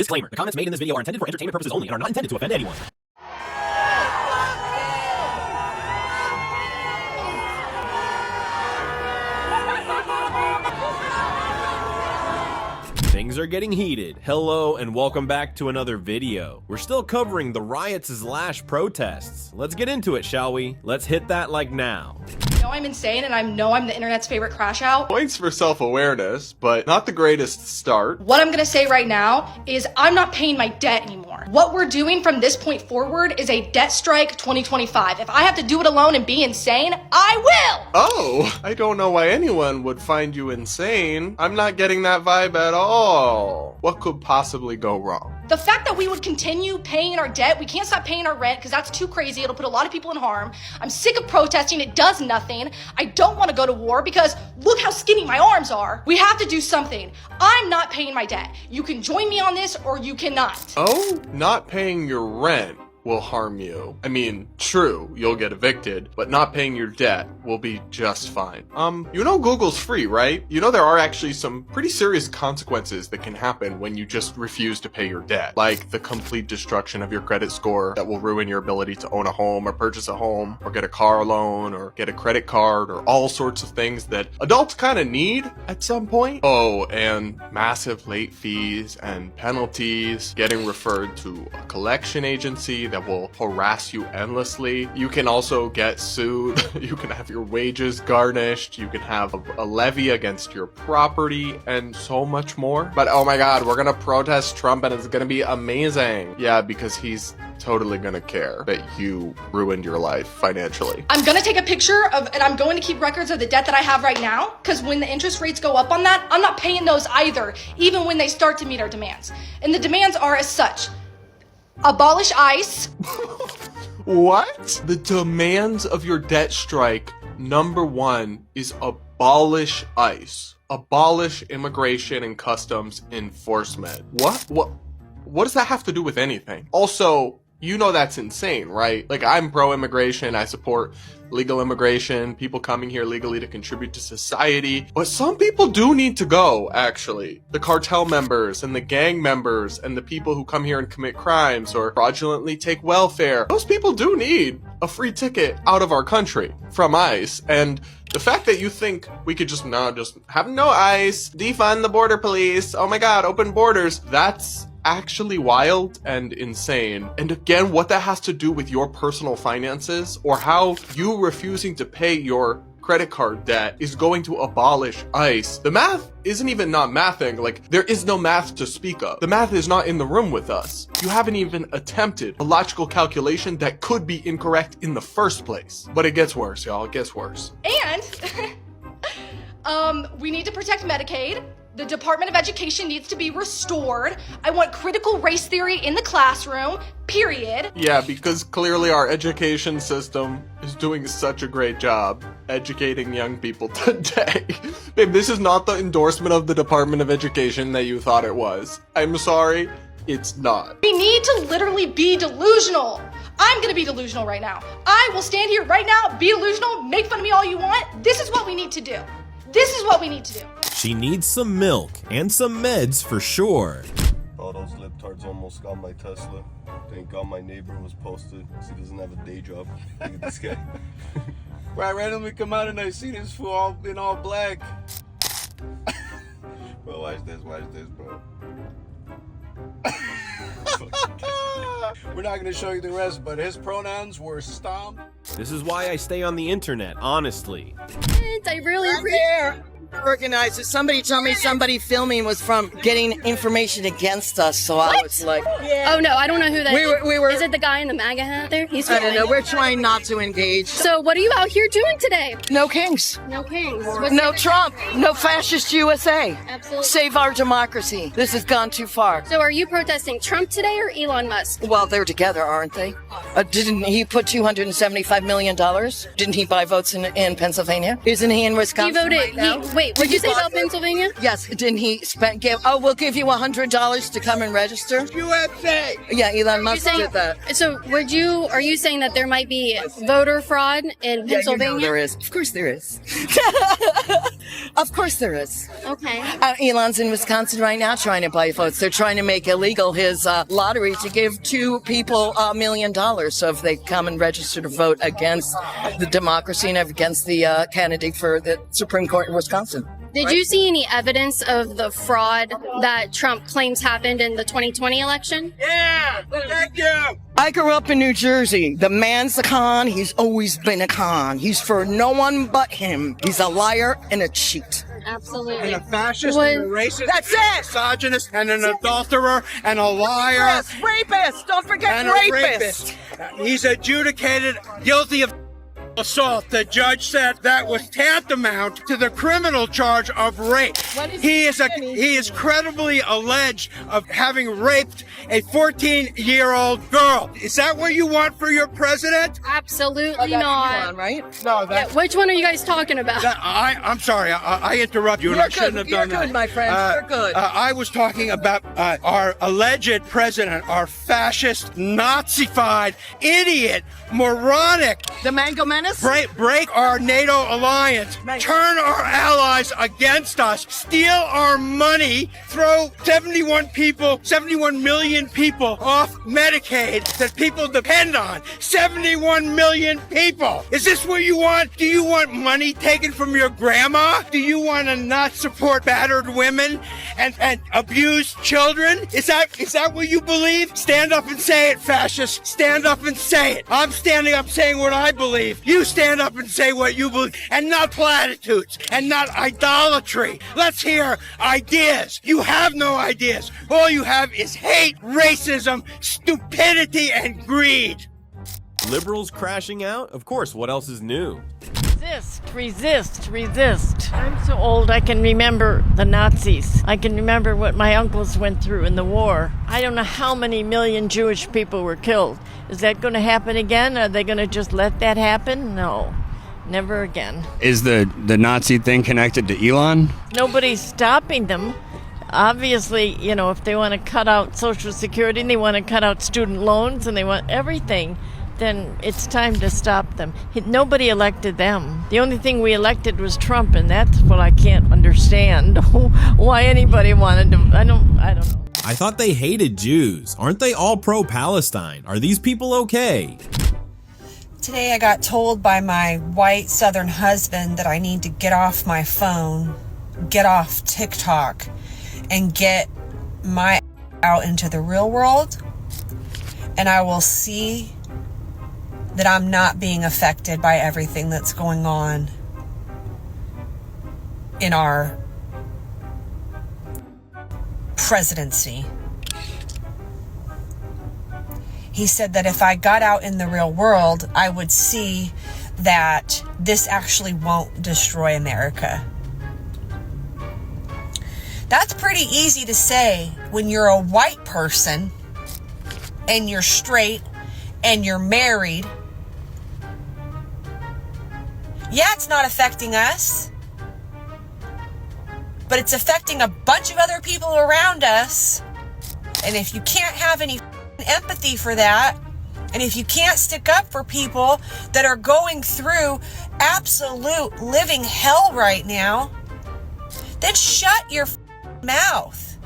Disclaimer. The comments made in this video are intended for entertainment purposes only and are not intended to offend anyone. Things are getting heated. Hello and welcome back to another video. We're still covering the riots/protests. Let's get into it, shall we? Let's hit that like now. I know I'm insane and I know I'm the internet's favorite crash out. Points for self-awareness, but not the greatest start. What I'm gonna say right now is I'm not paying my debt anymore. What we're doing from this point forward is a debt strike 2025. If I have to do it alone and be insane, I will! Oh, I don't know why anyone would find you insane. I'm not getting that vibe at all. What could possibly go wrong? The fact that we would continue paying our debt, we can't stop paying our rent because that's too crazy. It'll put a lot of people in harm. I'm sick of protesting. It does nothing. I don't want to go to war because look how skinny my arms are. We have to do something. I'm not paying my debt. You can join me on this or you cannot. Oh, not paying your rent will harm you. I mean, true, you'll get evicted, but not paying your debt will be just fine. You know Google's free, right? You know there are actually some pretty serious consequences that can happen when you just refuse to pay your debt, like the complete destruction of your credit score that will ruin your ability to own a home or purchase a home or get a car loan or get a credit card or all sorts of things that adults kind of need at some point. Oh, and massive late fees and penalties, getting referred to a collection agency that will harass you endlessly. You can also get sued. You can have your wages garnished. You can have a levy against your property and so much more. But oh my god, we're gonna protest Trump and it's gonna be amazing. Yeah, because he's totally gonna care that you ruined your life financially. I'm gonna take a picture of, and I'm going to keep records of the debt that I have right now, because when the interest rates go up on that, I'm not paying those either, even when they start to meet our demands. And the demands are as such. Abolish ICE. What? The demands of your debt strike, number one, is abolish ICE. Abolish immigration and customs enforcement. What does that have to do with anything? Also, you know that's insane, right? Like, I'm pro-immigration, I support legal immigration, people coming here legally to contribute to society. But some people do need to go, actually. The cartel members and the gang members and the people who come here and commit crimes or fraudulently take welfare. Those people do need a free ticket out of our country from ICE. And the fact that you think we could just have no ICE, defund the border police, oh my god, open borders, that's actually wild and insane. And again, what that has to do with your personal finances or how you refusing to pay your credit card debt is going to abolish ICE. The math isn't even not mathing. Like, there is no math to speak of. The math is not in the room with us. You haven't even attempted a logical calculation that could be incorrect in the first place. But it gets worse, y'all. It gets worse. And we need to protect Medicaid. The Department of Education needs to be restored. I want critical race theory in the classroom, period. Yeah, because clearly our education system is doing such a great job educating young people today. Babe, this is not the endorsement of the Department of Education that you thought it was. I'm sorry, it's not. We need to literally be delusional. I'm gonna be delusional right now. I will stand here right now, be delusional, make fun of me all you want. This is what we need to do. This is what we need to do. She needs some milk and some meds for sure. Oh, those libtards almost got my Tesla. Thank God my neighbor was posted, so he doesn't have a day job. Look at this guy. Where I randomly come out and I see this fool all in all black. Bro, watch this, bro. We're not gonna show you the rest, but his pronouns were stomp. This is why I stay on the internet, honestly. I really recognize it. Somebody told me somebody filming was from getting information against us, so I was like, Oh no, I don't know who that is. we were. Is it the guy in the MAGA hat there? He's I don't know. We're trying not to engage. So what are you out here doing today? No kings. No kings. No Trump. No fascist USA. Absolutely. Save our democracy. This has gone too far. So are you protesting Trump today or Elon Musk? Well, they're together, aren't they? Didn't he put $275 million? Didn't he buy votes in Pennsylvania? Isn't he in He Wisconsin voted. right now? Wait, what'd you say about Pennsylvania? Yes, didn't he we'll give you $100 to come and register? USA! Yeah, Elon Musk did that. So are you saying that there might be voter fraud in Pennsylvania? Yeah, you know there is. Of course there is. Of course there is. Okay. Elon's in Wisconsin right now trying to buy votes. They're trying to make illegal his lottery to give 2 people $1 million. So if they come and register to vote against the democracy and against the candidate for the Supreme Court in Wisconsin. Did you see any evidence of the fraud that Trump claims happened in the 2020 election? Yeah, thank you. I grew up in New Jersey. The man's a con. He's always been a con. He's for no one but him. He's a liar and a cheat. Absolutely. And a fascist and a racist. That's it. Misogynist and an adulterer and a liar. Rapist. Don't forget And a rapist. He's adjudicated guilty of assault. The judge said that was tantamount to the criminal charge of rape. He is credibly alleged of having raped a 14-year-old girl. Is that what you want for your president? Absolutely not. Elon, right? No, Yeah, which one are you guys talking about? I'm sorry. I interrupt you, and I shouldn't have done that. You're good, my friend. You're good. I was talking about our alleged president, our fascist, Nazified, idiot, moronic. The Mango Menace? Break our NATO alliance, turn our allies against us, steal our money, throw 71 million people off Medicaid that people depend on. 71 million people. Is this what you want? Do you want money taken from your grandma? Do you want to not support battered women and abused children? Is that what you believe? Stand up and say it, fascists. Stand up and say it. I'm standing up saying what I believe. You stand up and say what you believe, and not platitudes, and not idolatry. Let's hear ideas. You have no ideas. All you have is hate, racism, stupidity, and greed. Liberals crashing out? Of course, what else is new? Resist. I'm so old I can remember the Nazis. I can remember what my uncles went through in the war. I don't know how many million Jewish people were killed. Is that going to happen again? Are they going to just let that happen? No, never again. Is the Nazi thing connected to Elon? Nobody's stopping them. Obviously, if they want to cut out Social Security and they want to cut out student loans and they want everything, then it's time to stop them. Nobody elected them. The only thing we elected was Trump, and that's what I can't understand. Why anybody wanted to. I don't know. I thought they hated Jews. Aren't they all pro-Palestine? Are these people okay? Today I got told by my white Southern husband that I need to get off my phone, get off TikTok, and get my out into the real world, and I will see that I'm not being affected by everything that's going on in our presidency. He said that if I got out in the real world, I would see that this actually won't destroy America. That's pretty easy to say when you're a white person and you're straight and you're married. Yeah, it's not affecting us, but it's affecting a bunch of other people around us. And if you can't have any empathy for that, and if you can't stick up for people that are going through absolute living hell right now, then shut your mouth.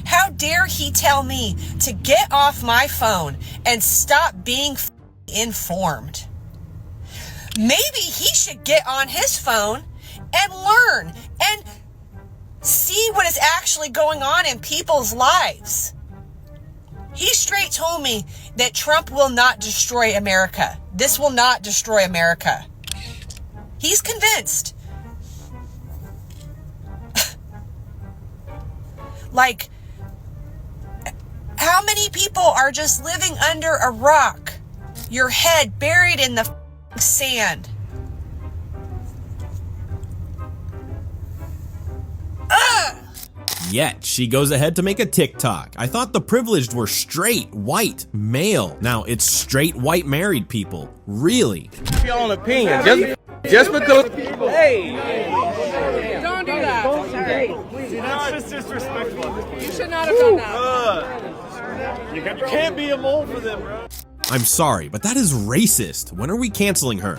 How dare he tell me to get off my phone and stop being informed? Maybe he should get on his phone and learn and see what is actually going on in people's lives. He straight told me that Trump will not destroy America. This will not destroy America. He's convinced. Like, how many people are just living under a rock? Your head buried in the sand. Ugh! Yet, she goes ahead to make a TikTok. I thought the privileged were straight, white, male. Now it's straight, white, married people. Really? Your own opinion. Just because. Hey! Don't do that. See, that's just disrespectful. You should not have done that. You can't be a mole for them, bro. I'm sorry, but that is racist. When are we canceling her?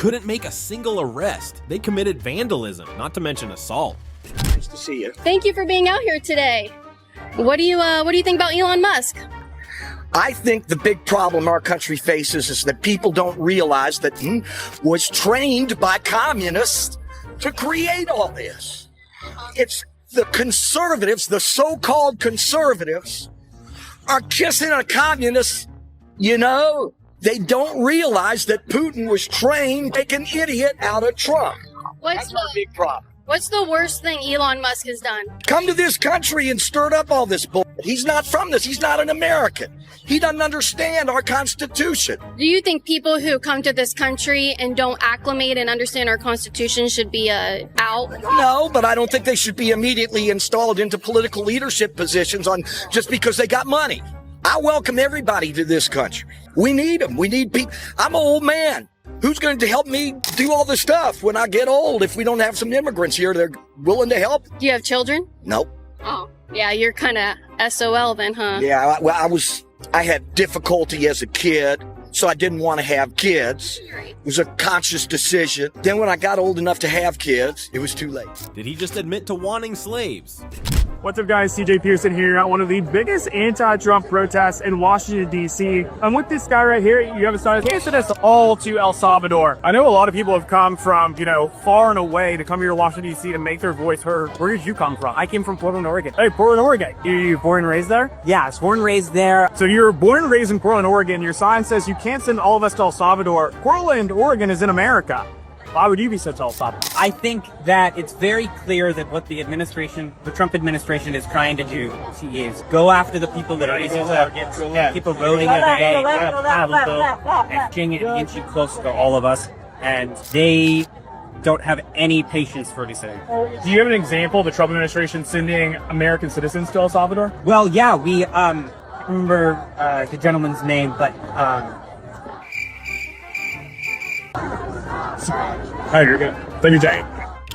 couldn't make a single arrest. They committed vandalism, not to mention assault. Nice to see you. Thank you for being out here today. What do you think about Elon Musk? I think the big problem our country faces is that people don't realize that he was trained by communists to create all this. It's the conservatives, the so-called conservatives, are kissing a communist, you know? They don't realize that Putin was trained to make an idiot out of Trump. That's our big problem. What's the worst thing Elon Musk has done? Come to this country and stirred up all this bull. He's not from this. He's not an American. He doesn't understand our Constitution. Do you think people who come to this country and don't acclimate and understand our Constitution should be out? No, but I don't think they should be immediately installed into political leadership positions on just because they got money. I welcome everybody to this country. We need them. We need people. I'm an old man. Who's going to help me do all this stuff when I get old if we don't have some immigrants here that are willing to help? Do you have children? Nope. Oh, yeah, you're kind of SOL then, huh? Yeah, I had difficulty as a kid, so I didn't want to have kids. It was a conscious decision. Then when I got old enough to have kids, it was too late. Did he just admit to wanting slaves? What's up, guys? CJ Pearson here at one of the biggest anti-Trump protests in Washington, D.C. I'm with this guy right here. You haven't started. He sent us all to El Salvador. I know a lot of people have come from, far and away to come here to Washington, D.C. to make their voice heard. Where did you come from? I came from Portland, Oregon. Hey, Portland, Oregon. You born and raised there? Yeah, I was born and raised there. So you're born and raised in Portland, Oregon. Your sign says you can't send all of us to El Salvador. Portland, Oregon is in America. Why would you be sent to El Salvador? I think that it's very clear that what the Trump administration is trying to do is go after the people that are people voting every day, and getting an inch closer to all of us, and they don't have any patience for anything. Do you have an example of the Trump administration sending American citizens to El Salvador? Well, yeah, we I remember the gentleman's name, but Hey, you're good. Thank you, Jay.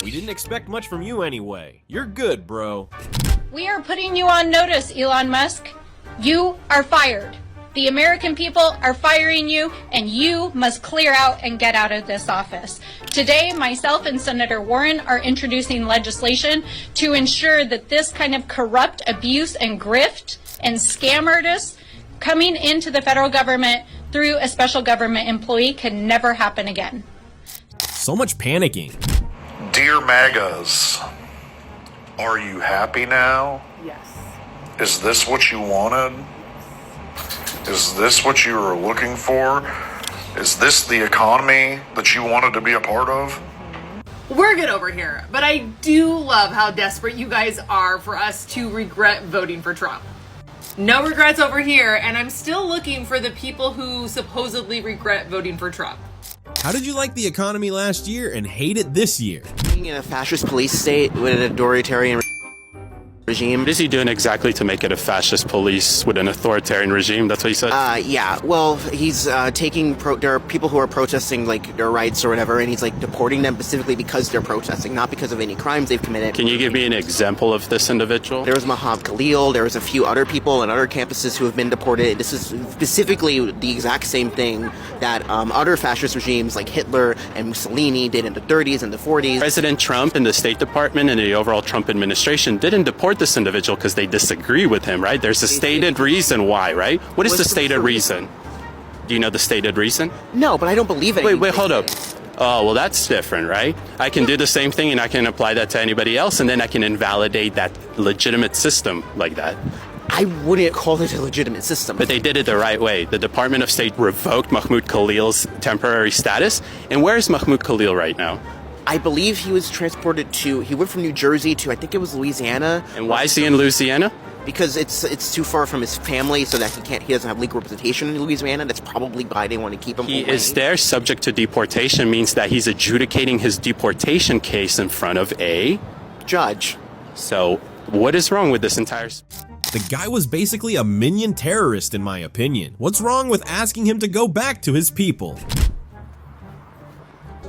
We didn't expect much from you anyway. You're good, bro. We are putting you on notice, Elon Musk. You are fired. The American people are firing you, and you must clear out and get out of this office. Today, myself and Senator Warren are introducing legislation to ensure that this kind of corrupt abuse and grift and scam artists coming into the federal government through a special government employee can never happen again. So much panicking. Dear MAGAs, are you happy now? Yes. Is this what you wanted? Is this what you were looking for? Is this the economy that you wanted to be a part of? We're good over here, but I do love how desperate you guys are for us to regret voting for Trump. No regrets over here, and I'm still looking for the people who supposedly regret voting for Trump. How did you like the economy last year and hate it this year? Being in a fascist police state with an authoritarian regime. What is he doing exactly to make it a fascist police with an authoritarian regime? That's what he said? Yeah. Well, he's there are people who are protesting, like, their rights or whatever, and he's, like, deporting them specifically because they're protesting, not because of any crimes they've committed. Can you give me an example of this individual? There was Mahab Khalil, there was a few other people on other campuses who have been deported. This is specifically the exact same thing that other fascist regimes like Hitler and Mussolini did in the 30s and the 40s. President Trump and the State Department and the overall Trump administration didn't deport this individual because they disagree with him, right? There's a stated reason why, right? What is the stated reason? Do you know the stated reason? No, but I don't believe it. Wait, hold up. Oh, well, that's different, right? I can do the same thing and I can apply that to anybody else, and then I can invalidate that legitimate system like that. I wouldn't call it a legitimate system. But they did it the right way. The Department of State revoked Mahmoud Khalil's temporary status. And where is Mahmoud Khalil right now? I believe he was transported he went from New Jersey to, I think it was Louisiana. And why is he in Louisiana? Because it's too far from his family, so that he doesn't have legal representation in Louisiana. That's probably why they want to keep him away. He is there subject to deportation, means that he's adjudicating his deportation case in front of a judge. So what is wrong with this entire... The guy was basically a minion terrorist in my opinion. What's wrong with asking him to go back to his people?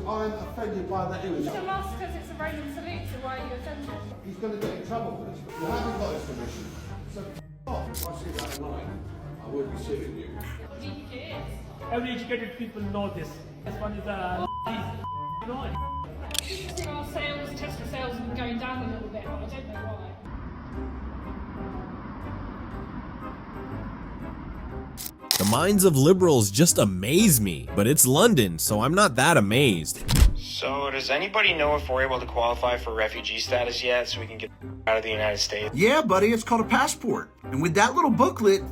I'm offended by that image. Mr. Musk says it's a Roman salute, so why are you offended? He's going to get in trouble for this. You haven't got his permission. So off. If I see that tonight, I will be suing you. What do you think it is? Only educated people know this. Tesla sales have been going down a little bit, but I don't know why. The minds of liberals just amaze me, but it's London, so I'm not that amazed. So does anybody know if we're able to qualify for refugee status yet so we can get out of the United States? Yeah, buddy, it's called a passport. And with that little booklet,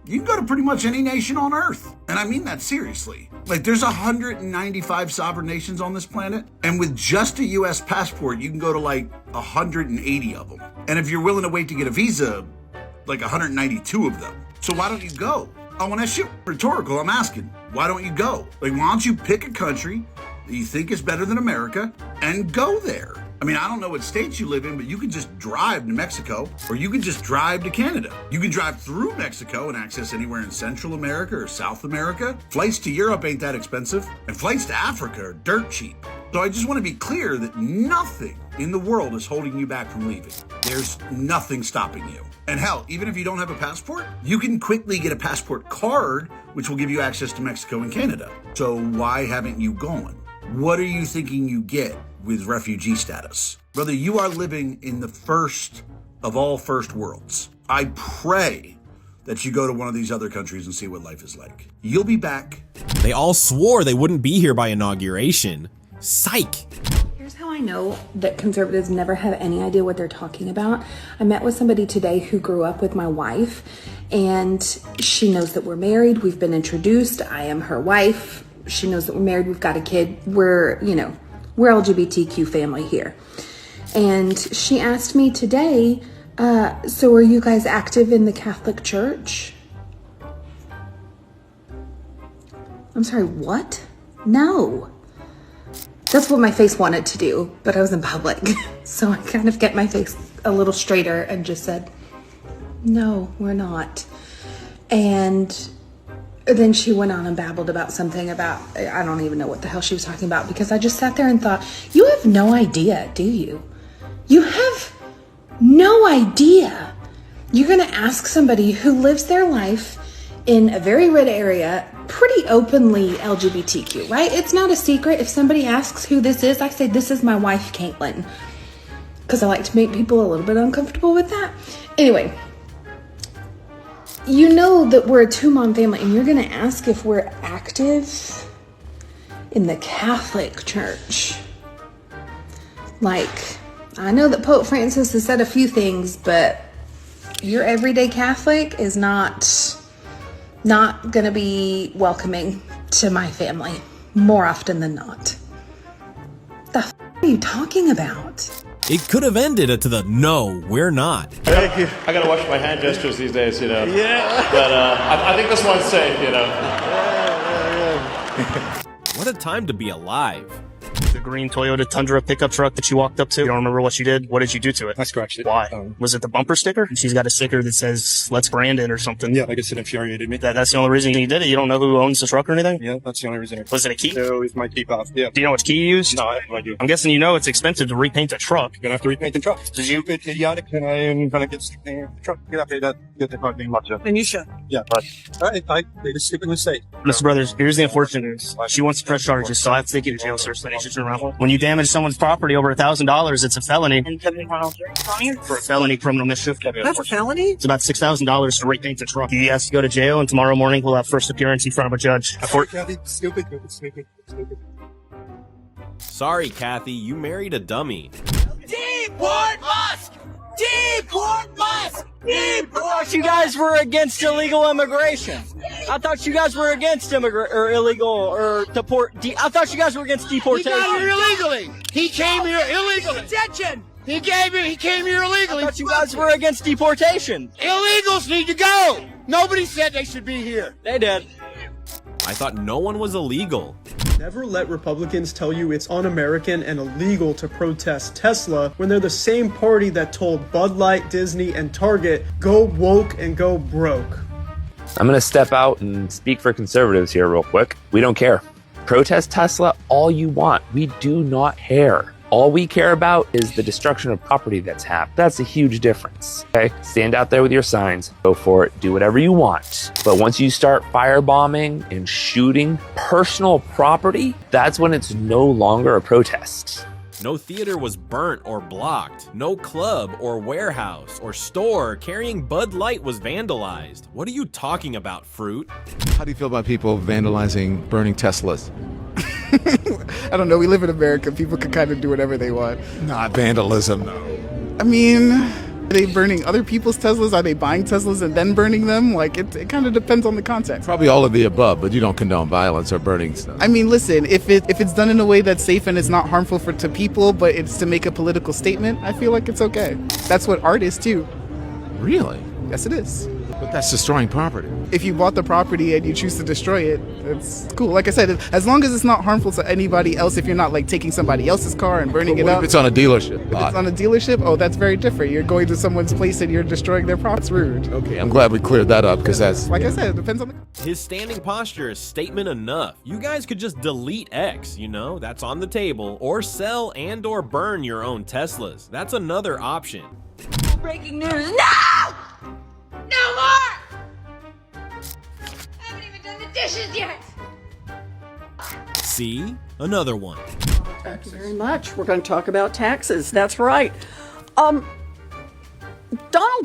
you can go to pretty much any nation on Earth. And I mean that seriously. Like, there's 195 sovereign nations on this planet, and with just a US passport, you can go to like 180 of them. And if you're willing to wait to get a visa, like 192 of them. So why don't you go? Oh, when that shit rhetorical, I'm asking, why don't you go? Like, why don't you pick a country that you think is better than America and go there? I mean, I don't know what states you live in, but you can just drive to Mexico, or you can just drive to Canada. You can drive through Mexico and access anywhere in Central America or South America. Flights to Europe ain't that expensive, and flights to Africa are dirt cheap. So I just want to be clear that nothing in the world is holding you back from leaving. There's nothing stopping you. And hell, even if you don't have a passport, you can quickly get a passport card, which will give you access to Mexico and Canada. So why haven't you gone? What are you thinking you get with refugee status? Brother, you are living in the first of all first worlds. I pray that you go to one of these other countries and see what life is like. You'll be back. They all swore they wouldn't be here by inauguration. Psych. Here's how I know that conservatives never have any idea what they're talking about. I met with somebody today who grew up with my wife, and she knows that we're married. We've been introduced. I am her wife. She knows that we're married. We've got a kid. We're LGBTQ family here. And she asked me today, so are you guys active in the Catholic Church? I'm sorry, what? No. That's what my face wanted to do, but I was in public. So I kind of get my face a little straighter and just said, no, we're not. And then she went on and babbled about something about, I don't even know what the hell she was talking about, because I just sat there and thought, you have no idea, do you? You have no idea. You're gonna ask somebody who lives their life in a very red area, pretty openly LGBTQ, right? It's not a secret. If somebody asks who this is, I say, this is my wife, Caitlin. Because I like to make people a little bit uncomfortable with that. Anyway, you know that we're a two-mom family, and you're gonna ask if we're active in the Catholic Church. Like, I know that Pope Francis has said a few things, but your everyday Catholic is not gonna be welcoming to my family more often than not. The f are you talking about? It could have ended to the no, we're not. Thank you. I gotta watch my hand gestures these days, you know. Yeah. But I think this one's safe, you know. What a time to be alive. The green Toyota Tundra pickup truck that you walked up to. You don't remember what you did? What did you do to it? I scratched it. Why? Was it the bumper sticker? She's got a sticker that says, let's Brandon or something. Yeah, I guess it infuriated me. That's the only reason you did it? You don't know who owns the truck or anything? Yeah, that's the only reason. Was it a key? No, it's my key fob. Yeah. Do you know which key you used? No, I have no idea. I'm guessing you know it's expensive to repaint a truck. You're gonna have to repaint the truck. Did you? Stupid, idiotic, and I am gonna get the truck. Get the car being locked up. And you should. Yeah, but I made a stupid mistake. Mr. Brothers, here's the unfortunate news. She wants to press charges, so I have to take you to jail, sir, so that you should turn around. When you damage someone's property over $1,000, it's a felony. For a felony criminal mischief. That's a felony? It's about $6,000 to repaint the truck. He has to go to jail, and tomorrow morning we'll have first appearance in front of a judge. Stupid. Sorry, Kathy, you married a dummy. Deport Musk! Deport Musk! I thought you guys were against illegal immigration. I thought you guys were against illegal or deport. I thought you guys were against deportation. He got here illegally. He came here illegally. Detention. He came here illegally. I thought you guys were against deportation. Illegals need to go. Nobody said they should be here. They did. I thought no one was illegal. Never let Republicans tell you it's un-American and illegal to protest Tesla when they're the same party that told Bud Light, Disney, and Target, go woke and go broke. I'm going to step out and speak for conservatives here real quick. We don't care. Protest Tesla all you want. We do not care. All we care about is the destruction of property that's happened. That's a huge difference. Okay? Stand out there with your signs, go for it, do whatever you want. But once you start firebombing and shooting personal property, that's when it's no longer a protest. No theater was burnt or blocked. No club or warehouse or store carrying Bud Light was vandalized. What are you talking about, Fruit? How do you feel about people vandalizing, burning Teslas? I don't know. We live in America. People can kind of do whatever they want. Not vandalism, though. I mean, are they burning other people's Teslas? Are they buying Teslas and then burning them? Like, it kind of depends on the context. Probably all of the above, but you don't condone violence or burning stuff. I mean, listen, if it's done in a way that's safe and it's not harmful to people, but it's to make a political statement, I feel like it's okay. That's what art is, too. Really? Yes, it is. But that's destroying property. If you bought the property and you choose to destroy it, it's cool. Like I said, as long as it's not harmful to anybody else, if you're not like taking somebody else's car and burning it up. If it's on a dealership. If it's on a dealership, oh, that's very different. You're going to someone's place and you're destroying their property. It's rude. Okay, I'm glad we cleared that up because that's... Like I said, it depends on the... His standing posture is statement enough. You guys could just delete X, you know, that's on the table, or sell and or burn your own Teslas. That's another option. Breaking news. No! No more! I haven't even done the dishes yet! See? Another one. Thank you very much. We're going to talk about taxes. That's right. Donald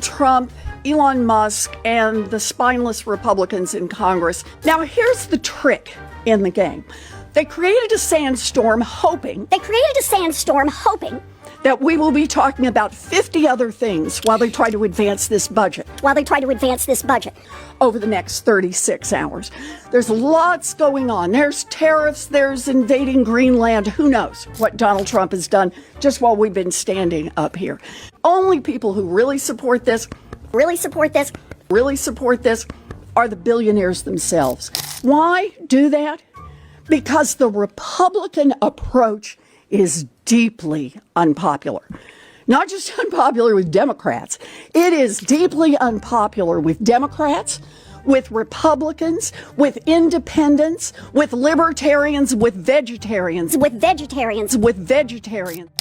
Trump, Elon Musk, and the spineless Republicans in Congress. Now, here's the trick in the game. They created a sandstorm hoping that we will be talking about 50 other things while they try to advance this budget. Over the next 36 hours. There's lots going on. There's tariffs, there's invading Greenland. Who knows what Donald Trump has done just while we've been standing up here. Only people who really support this are the billionaires themselves. Why do that? Because the Republican approach is deeply unpopular. Not just unpopular with Democrats. It is deeply unpopular with Democrats, with Republicans, with independents, with libertarians, with vegetarians. I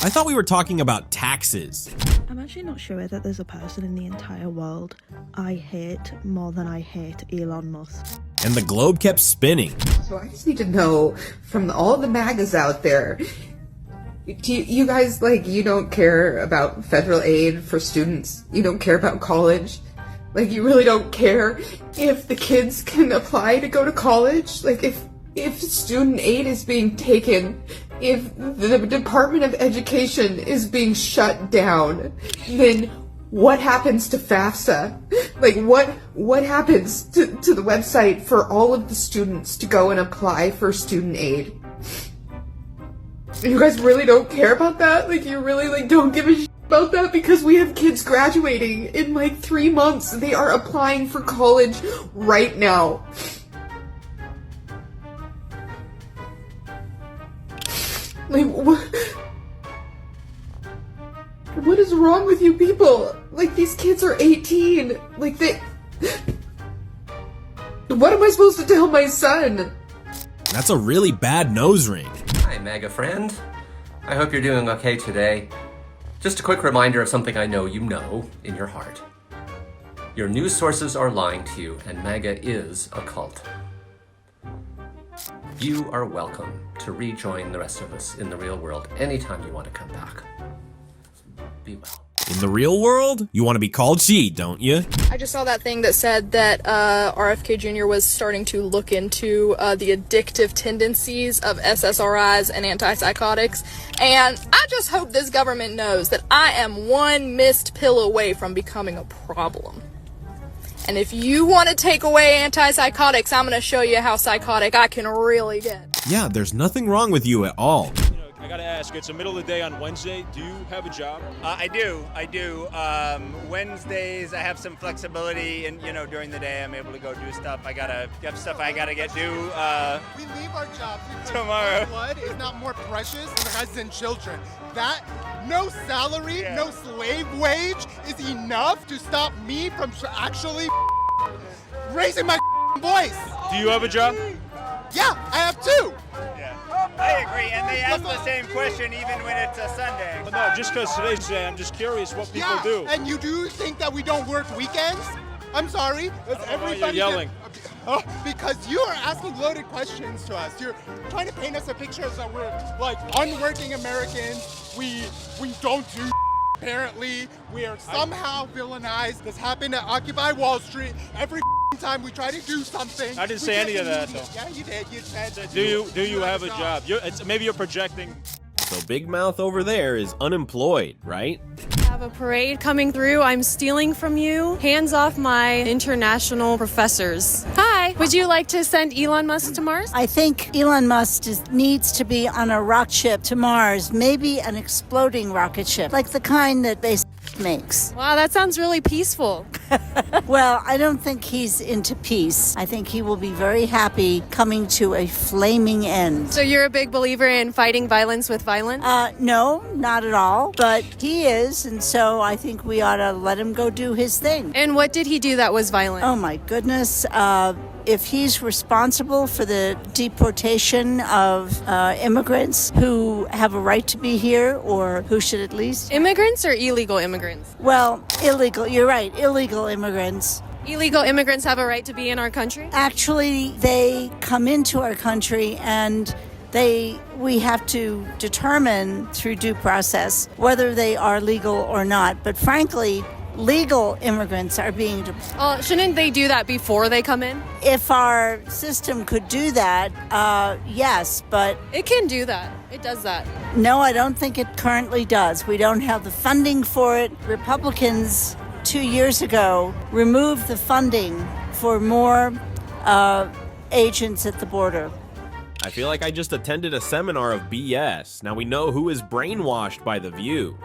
thought we were talking about taxes. I'm actually not sure that there's a person in the entire world I hate more than I hate Elon Musk. And the globe kept spinning. So I just need to know from all the MAGAs out there, you guys, like, you don't care about federal aid for students? You don't care about college? Like, you really don't care if the kids can apply to go to college? Like, if student aid is being taken, if the Department of Education is being shut down, then what happens to FAFSA? Like, what happens to the website for all of the students to go and apply for student aid? You guys really don't care about that? Like, you really, like, don't give a shit about that? Because we have kids graduating in, like, 3 months. They are applying for college right now. Like, what is wrong with you people? Like, these kids are 18. Like, what am I supposed to tell my son? That's a really bad nose ring. Hi, MAGA friend. I hope you're doing okay today. Just a quick reminder of something I know you know in your heart. Your news sources are lying to you, and MAGA is a cult. You are welcome to rejoin the rest of us in the real world anytime you want to come back. Be well. In the real world, you want to be called she, don't you? I just saw that thing that said that RFK Jr. was starting to look into the addictive tendencies of SSRIs and antipsychotics, and I just hope this government knows that I am one missed pill away from becoming a problem. And if you want to take away antipsychotics, I'm going to show you how psychotic I can really get. Yeah, there's nothing wrong with you at all. I gotta ask, it's the middle of the day on Wednesday. Do you have a job? I do. Wednesdays, I have some flexibility, and during the day, I'm able to go do stuff. I have stuff I gotta get do. We leave our jobs because tomorrow. Blood is not more precious than the guys and children. That no salary, no slave wage is enough to stop me from actually raising my voice. Do you have a job? Yeah, I have two. Yeah. I agree, and they ask the same question even when it's a Sunday. But no, just because today's Sunday, I'm just curious what people do. And you do think that we don't work weekends? I'm sorry. You're yelling. Because you are asking loaded questions to us. You're trying to paint us a picture that we're like unworking Americans. We don't do. Apparently, we are somehow villainized. This happened at Occupy Wall Street. Every time we try to do something. I didn't say any of that, though. Yeah, you did. You said. Do you have a job? Maybe you're projecting. So Big Mouth over there is unemployed, right? Have a parade coming through. I'm stealing from you. Hands off my international professors. Hi. Would you like to send Elon Musk to Mars? I think Elon Musk needs to be on a rocket ship to Mars, maybe an exploding rocket ship, like the kind that SpaceX makes. Wow, that sounds really peaceful. Well, I don't think he's into peace. I think he will be very happy coming to a flaming end. So you're a big believer in fighting violence with violence? No, not at all. But he is, and so I think we ought to let him go do his thing. And what did he do that was violent? Oh my goodness. If he's responsible for the deportation of immigrants who have a right to be here, or who should at least... Immigrants or illegal immigrants? Well, illegal. You're right. Illegal immigrants. Illegal immigrants have a right to be in our country? Actually, they come into our country and we have to determine through due process whether they are legal or not. But frankly, legal immigrants are being deported. Shouldn't they do that before they come in? If our system could do that, yes, but... It can do that. It does that. No, I don't think it currently does. We don't have the funding for it. Republicans 2 years ago removed the funding for more agents at the border. I feel like I just attended a seminar of BS. Now we know who is brainwashed by The View.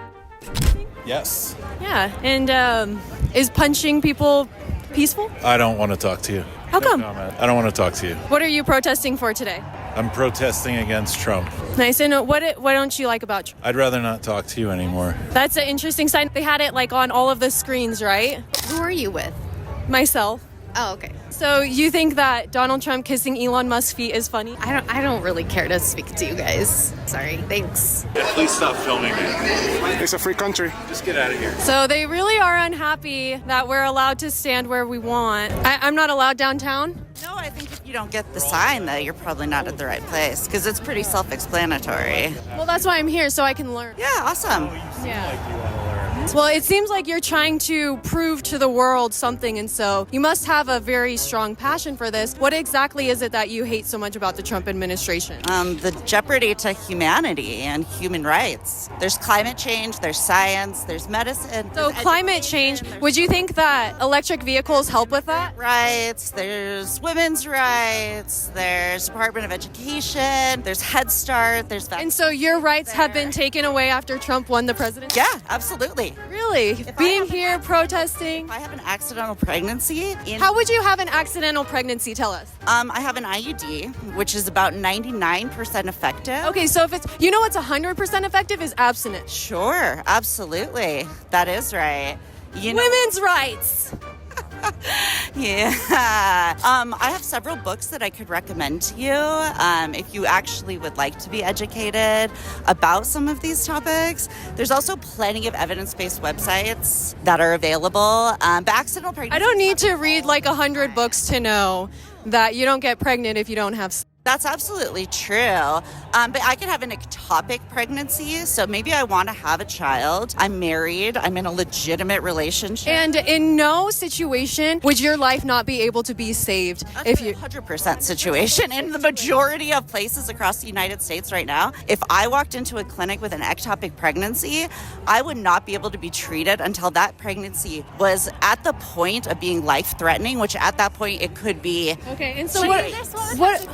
Yes. Yeah, and is punching people peaceful? I don't want to talk to you. How come? I don't want to talk to you. What are you protesting for today? I'm protesting against Trump. Nice. And what don't you like about Trump? I'd rather not talk to you anymore. That's an interesting sign. They had it like on all of the screens, right? Who are you with? Myself. Oh, okay. So you think that Donald Trump kissing Elon Musk's feet is funny? I don't really care to speak to you guys. Sorry. Thanks. Yeah, please stop filming me. It's a free country. Just get out of here. So they really are unhappy that we're allowed to stand where we want. I'm not allowed downtown? No, I think if you don't get the sign, though, you're probably not at the right place, because it's pretty self-explanatory. Well, that's why I'm here, so I can learn. Yeah, awesome. Yeah. Well, it seems like you're trying to prove to the world something, and so you must have a very strong passion for this. What exactly is it that you hate so much about the Trump administration? The jeopardy to humanity and human rights. There's climate change, there's science, there's medicine. So climate change, would you think that electric vehicles help with that? Rights, there's women's rights, there's Department of Education, there's Head Start, there's... And so your rights have been taken away after Trump won the presidency? Yeah, absolutely. Really? Being here, protesting? If I have an accidental pregnancy... How would you have an accidental pregnancy? Tell us. I have an IUD, which is about 99% effective. Okay, so if it's... You know what's 100% effective is abstinence. Sure, absolutely. That is right. Women's rights! Yeah. I have several books that I could recommend to you if you actually would like to be educated about some of these topics. There's also plenty of evidence-based websites that are available. But accidental pregnancy... I don't need to read like 100 books to know that you don't get pregnant if you don't have... That's absolutely true. But I could have an ectopic pregnancy, so maybe I want to have a child. I'm married. I'm in a legitimate relationship. And in no situation would your life not be able to be saved. That's if you 100% situation in the majority of places across the United States right now. If I walked into a clinic with an ectopic pregnancy, I would not be able to be treated until that pregnancy was at the point of being life-threatening, which at that point it could be. Okay, and so what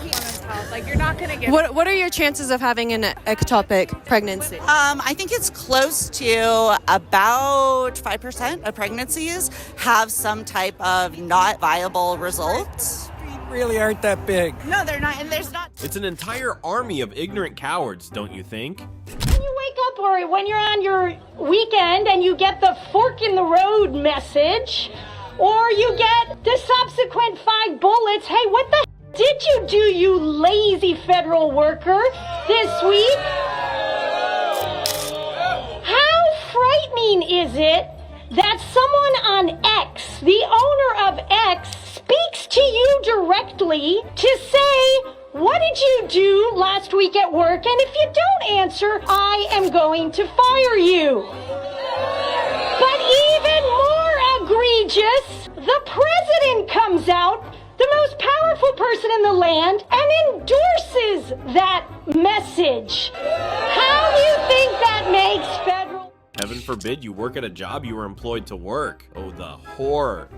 like you're not gonna get. What are your chances of having an ectopic pregnancy? I think it's close to about 5% of pregnancies have some type of not viable results. Really aren't that big. No, they're not, and there's not. It's an entire army of ignorant cowards, don't you think? When you wake up or when you're on your weekend and you get the fork in the road message, or you get the subsequent 5 bullets, hey, what the did you do, you lazy federal worker, this week? How frightening is it that someone on X, the owner of X, speaks to you directly to say, what did you do last week at work? And if you don't answer, I am going to fire you. But even more egregious, the president comes out, the most powerful person in the land, and endorses that message. How do you think that makes federal? Heaven forbid you work at a job you were employed to work. Oh, the horror.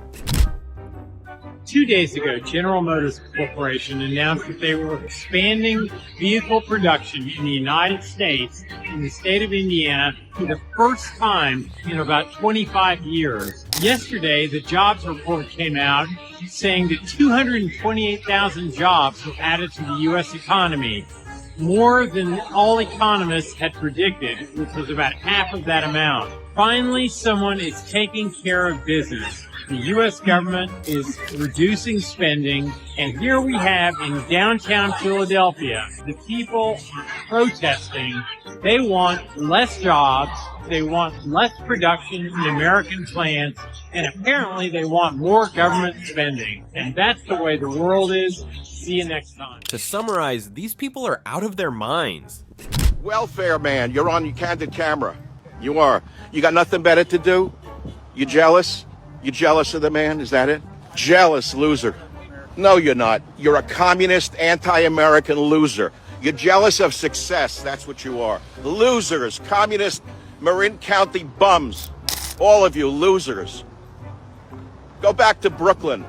2 days ago, General Motors Corporation announced that they were expanding vehicle production in the United States, in the state of Indiana, for the first time in about 25 years. Yesterday, the jobs report came out saying that 228,000 jobs were added to the U.S. economy, more than all economists had predicted, which was about half of that amount. Finally, someone is taking care of business. The U.S. government is reducing spending, and here we have in downtown Philadelphia, the people are protesting. They want less jobs, they want less production in American plants, and apparently they want more government spending. And that's the way the world is. See you next time. To summarize, these people are out of their minds. Welfare man, you're on your candid camera. You are. You got nothing better to do? You jealous? You jealous of the man? Is that it? Jealous loser. No, you're not. You're a communist, anti-American loser. You're jealous of success. That's what you are. Losers. Communist Marin County bums. All of you losers. Go back to Brooklyn.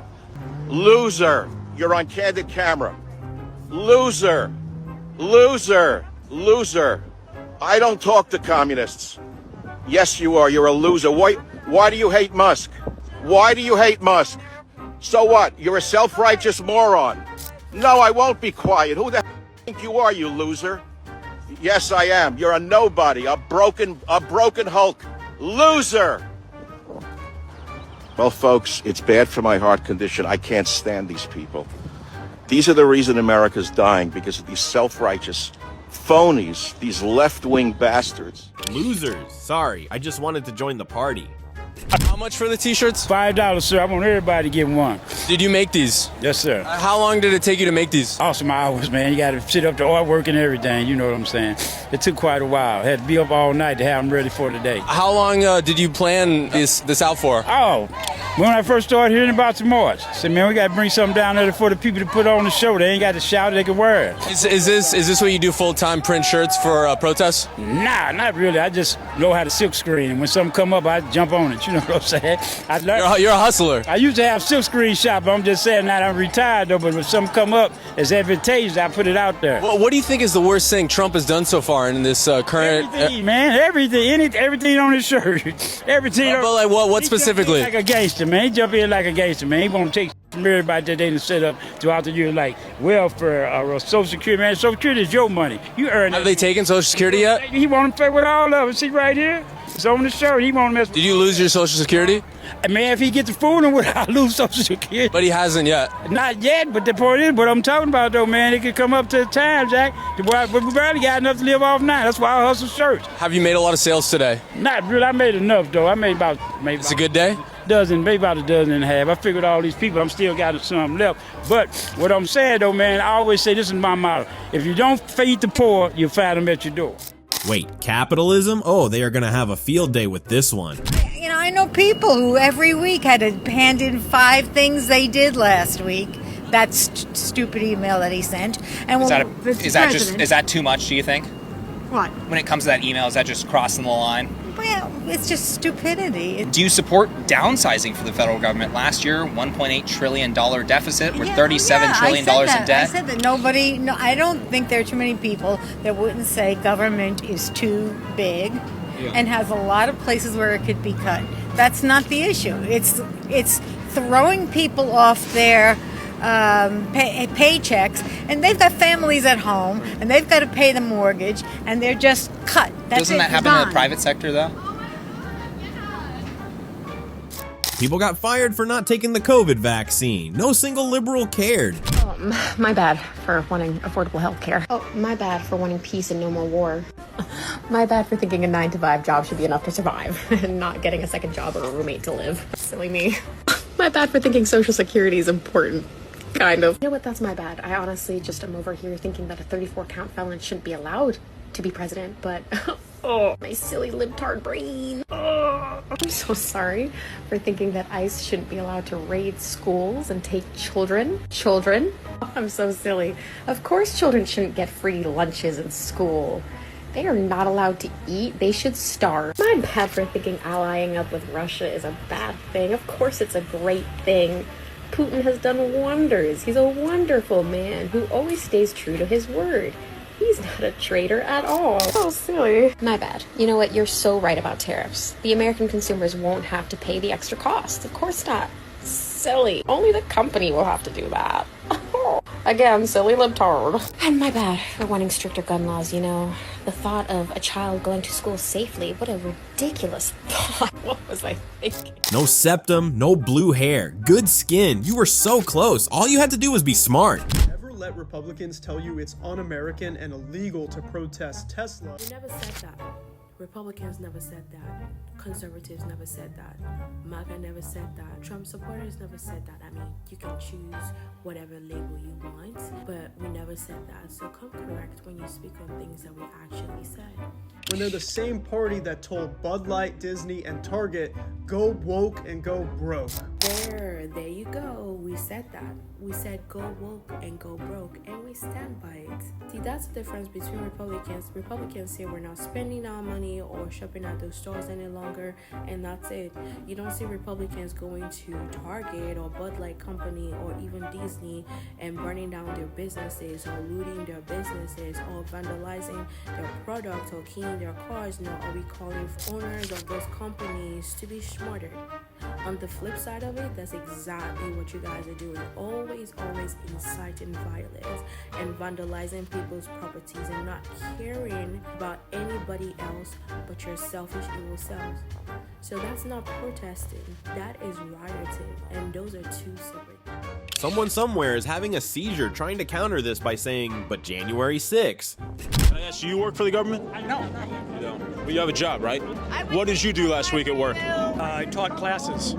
Loser. You're on candid camera. Loser. Loser. Loser. I don't talk to communists. Yes, you are. You're a loser. Why do you hate Musk? Why do you hate Musk? So what? You're a self-righteous moron. No, I won't be quiet. Who the hell do you think you are, you loser? Yes, I am. You're a nobody, a broken Hulk. Loser! Well, folks, it's bad for my heart condition. I can't stand these people. These are the reason America's dying, because of these self-righteous phonies, these left-wing bastards. Losers. Sorry, I just wanted to join the party. How much for the t-shirts? $5, sir. I want everybody to get one. Did you make these? Yes, sir. How long did it take you to make these? Awesome hours, man. You got to sit up to artwork and everything. You know what I'm saying? It took quite a while. Had to be up all night to have them ready for today. How long did you plan this out for? Oh, when I first started hearing about the march, I said, man, we got to bring something down there for the people to put on the show. They ain't got to shout, they can wear it. Is this what you do full-time, print shirts for protests? Nah, not really. I just know how to silk screen. And when something come up, I jump on it. You know what I'm saying? You're a hustler. I used to have silk screen shop. I'm just saying that I'm retired, though. But when something come up, it's advantageous. I put it out there. Well, what do you think is the worst thing Trump has done so far in this current... Everything, man. Everything on his shirt. Everything. But like what specifically? Like a gangster, man. He jump in like a gangster, man. He won't take from everybody that they done set up throughout the year, like welfare or Social Security, man. Social Security is your money. You earn it. Have they taken Social Security yet? He want to pay with all of it. See right here? It's on the shirt. He won't mess with. Did you lose your Social Security? Man, if he gets the fooling with it, I'll lose Social Security. But he hasn't yet. Not yet, but the point is, what I'm talking about, though, man, it could come up to the time, Jack. But we barely got enough to live off now. That's why I hustle shirts. Have you made a lot of sales today? Not really. I made enough, though. I made about It's a good day? Maybe about a dozen and a half. I figured all these people, I'm still got some left. But what I'm saying, though, man, I always say this is my motto. If you don't feed the poor, you'll find them at your door. Wait, capitalism? Oh, they are going to have a field day with this one. You know, I know people who every week had to hand in 5 things they did last week. That stupid email that he sent. And is that too much, do you think? What? When it comes to that email, is that just crossing the line? Well, it's just stupidity. Do you support downsizing for the federal government? Last year, $1.8 trillion deficit, or $37 trillion in debt. I said that I don't think there are too many people that wouldn't say government is too big and has a lot of places where it could be cut. That's not the issue. It's throwing people off their paychecks, and they've got families at home, and they've got to pay the mortgage, and they're just cut. Doesn't that happen in the private sector, though? People got fired for not taking the COVID vaccine. No single liberal cared. Oh, My bad for wanting affordable health care. Oh, my bad for wanting peace and no more war. My bad for thinking a 9-to-5 job should be enough to survive and not getting a second job or a roommate to live. Silly me. My bad for thinking Social Security is important. Kind of. You know what? That's my bad. I honestly just am over here thinking that a 34-count felon shouldn't be allowed to be president, but oh, my silly libtard brain. Oh, I'm so sorry for thinking that ICE shouldn't be allowed to raid schools and take children. Oh, I'm so silly. Of course children shouldn't get free lunches in school. They are not allowed to eat. They should starve. My bad for thinking allying up with Russia is a bad thing. Of course it's a great thing. Putin has done wonders. He's a wonderful man who always stays true to his word. He's not a traitor at all. So silly. My bad. You know what? You're so right about tariffs. The American consumers won't have to pay the extra cost. Of course not. Silly. Only the company will have to do that. Again, silly libtard. And my bad for wanting stricter gun laws, you know. The thought of a child going to school safely, what a ridiculous thought. What was I thinking? No septum, no blue hair, good skin. You were so close. All you had to do was be smart. Never let Republicans tell you it's un-American and illegal to protest Tesla. We never said that. Republicans never said that. Conservatives never said that. MAGA never said that. Trump supporters never said that. I mean, you can choose whatever label you want, but we never said that. So come correct when you speak on things that we actually said. When they're the same party that told Bud Light, Disney, and Target, go woke and go broke. There you go. We said that. We said go woke and go broke, and we stand by it. See, that's the difference between Republicans. Republicans say we're not spending our money or shopping at those stores any longer, and that's it. You don't see Republicans going to Target or Bud Light Company or even Disney and burning down their businesses or looting their businesses or vandalizing their products or keying their cars. No, are we calling owners of those companies to be smarter? On the flip side of it, that's exactly what you guys are doing. Always inciting violence and vandalizing people's properties and not caring about anybody else but your selfish evil selves. So that's not protesting, that is rioting, and those are two separate. Someone somewhere is having a seizure trying to counter this by saying, but January 6th. Can I ask you work for the government? No. You don't. But you have a job, right? What did you do last week at work? I taught classes.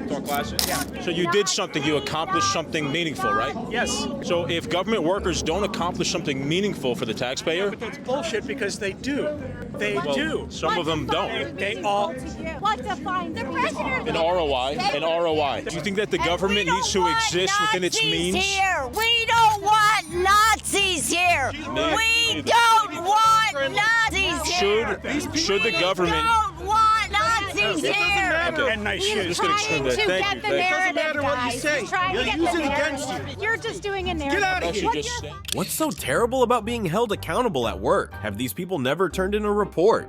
Taught classes? Yeah. So you did something, you accomplished something meaningful, right? Yes. So if government workers don't accomplish something meaningful for the taxpayer? But that's bullshit because they do. They do. Some of them don't. They all. What to find the president? An ROI. Do you think that the government needs to exist within its means? Here. We don't want Nazis here. We don't want Nazis here. Should the government? We don't want Nazis here. Okay. Nice I'm shit. just going to extend that. Thank you. It doesn't matter what you say. You'll use it against you. You're just doing a narrative. Get out of here. What's so terrible about being held accountable at work? Have these people never turned in a report?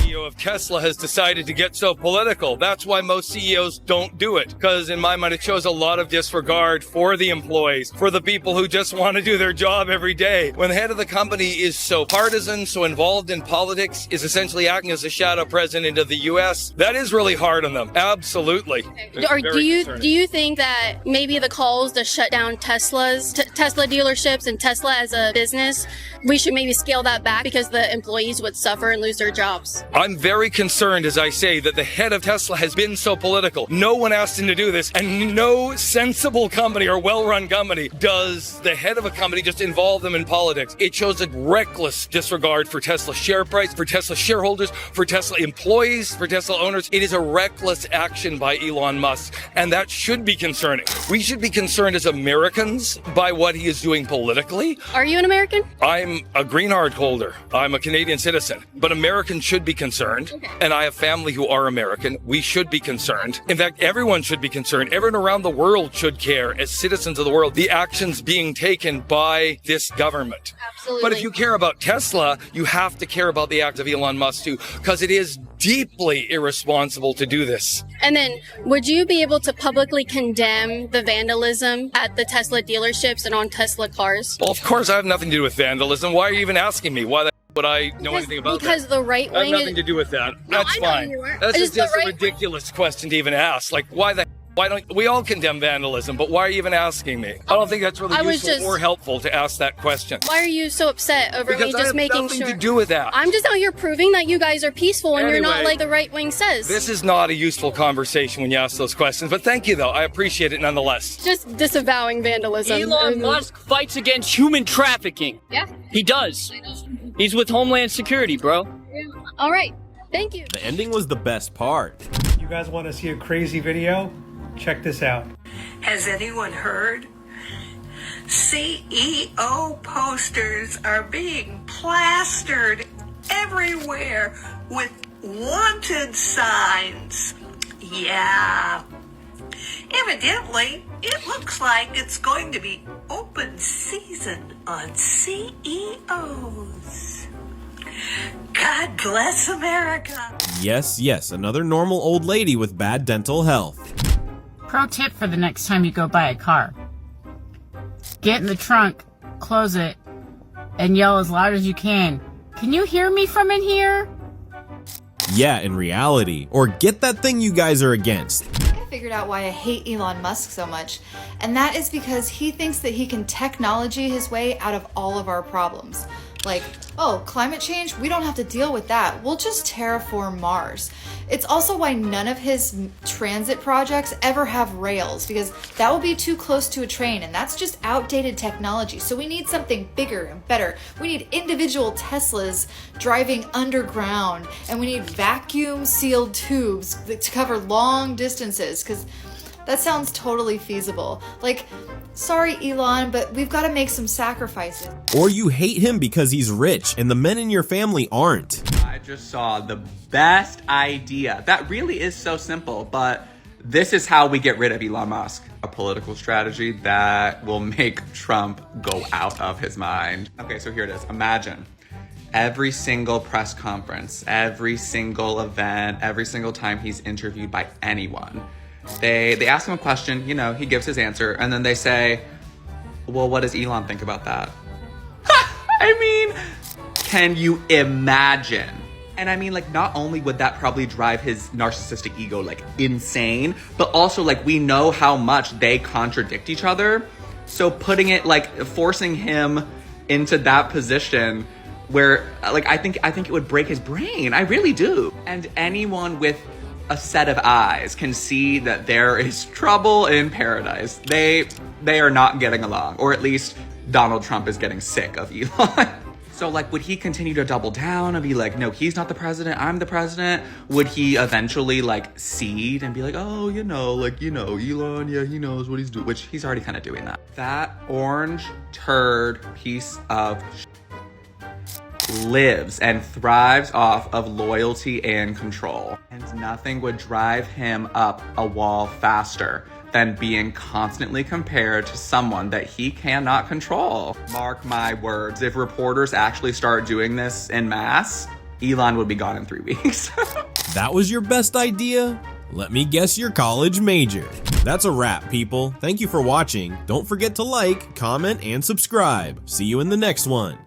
CEO of Tesla has decided to get so political. That's why most CEOs don't do it. Because in my mind, it shows a lot of disregard for the employees, for the people who just want to do their job every day. When the head of the company is so partisan, so involved in politics, is essentially acting as a shadow president of the U.S., that is really hard on them. Absolutely. Or do you think that maybe the calls to shut down Tesla dealerships and Tesla as a business, we should maybe scale that back because the employees would suffer and lose their jobs? I'm very concerned, as I say, that the head of Tesla has been so political. No one asked him to do this, and no sensible company or well-run company does the head of a company just involve them in politics. It shows a reckless disregard for Tesla's share price, for Tesla shareholders, for Tesla employees, for Tesla owners. It is a reckless action by Elon Musk, and that should be concerning. We should be concerned as Americans by what he is doing politically. Are you an American? I'm a green card holder. I'm a Canadian citizen, but Americans should be concerned, and I have family who are American. We should be concerned. In fact, everyone should be concerned. Everyone around the world should care, as citizens of the world, the actions being taken by this government. Absolutely. But if you care about Tesla, you have to care about the act of Elon Musk too, because it is deeply irresponsible to do this. And then, would you be able to publicly condemn the vandalism at the Tesla dealerships and on Tesla cars? Well, of course, I have nothing to do with vandalism. Why are you even asking me? Why would I know anything about that? Because the right wing I have nothing to do with that. No, That's I know fine. you are. That's It's just the a ridiculous question to even ask. Like, why the Why don't we all condemn vandalism? But why are you even asking me? I don't think that's really useful or helpful to ask that question. Why are you so upset over me just making nothing sure? To do with that. I'm just out here proving that you guys are peaceful and you're not like the right wing says. This is not a useful conversation when you ask those questions, but thank you though. I appreciate it nonetheless. Just disavowing vandalism. Elon Musk fights against human trafficking. Yeah. He does. He's with Homeland Security, bro. All right. Thank you. The ending was the best part. You guys want to see a crazy video? Check this out. Has anyone heard? CEO posters are being plastered everywhere with wanted signs. Yeah. Evidently, it looks like it's going to be open season on CEOs. God bless America. Yes, yes, another normal old lady with bad dental health. Pro tip for the next time you go buy a car. Get in the trunk, close it, and yell as loud as you can. Can you hear me from in here? Yeah, in reality. Or get that thing you guys are against. I figured out why I hate Elon Musk so much, and that is because he thinks that he can technology his way out of all of our problems. Like, oh, climate change? We don't have to deal with that. We'll just terraform Mars. It's also why none of his transit projects ever have rails, because that will be too close to a train, and that's just outdated technology. So we need something bigger and better. We need individual Teslas driving underground, and we need vacuum-sealed tubes to cover long distances, because that sounds totally feasible. Like, sorry, Elon, but we've got to make some sacrifices. Or you hate him because he's rich and the men in your family aren't. I just saw the best idea. That really is so simple, but this is how we get rid of Elon Musk. A political strategy that will make Trump go out of his mind. Okay, so here it is. Imagine every single press conference, every single event, every single time he's interviewed by anyone, They ask him a question, you know, he gives his answer, and then they say, well, what does Elon think about that? I mean, can you imagine? And I mean, like, not only would that probably drive his narcissistic ego, like, insane, but also, like, we know how much they contradict each other. So putting it, like, forcing him into that position where, like, I think it would break his brain. I really do. And anyone with a set of eyes can see that there is trouble in paradise. They are not getting along, or at least Donald Trump is getting sick of Elon. So, like, would he continue to double down and be like, no, he's not the president, I'm the president? Would he eventually, like, cede and be like, oh, you know, like, you know, Elon, yeah, he knows what he's doing, which he's already kind of doing that. That orange turd piece of lives and thrives off of loyalty and control. And nothing would drive him up a wall faster than being constantly compared to someone that he cannot control. Mark my words, if reporters actually start doing this en masse, Elon would be gone in 3 weeks. That was your best idea? Let me guess your college major. That's a wrap, people. Thank you for watching. Don't forget to like, comment, and subscribe. See you in the next one.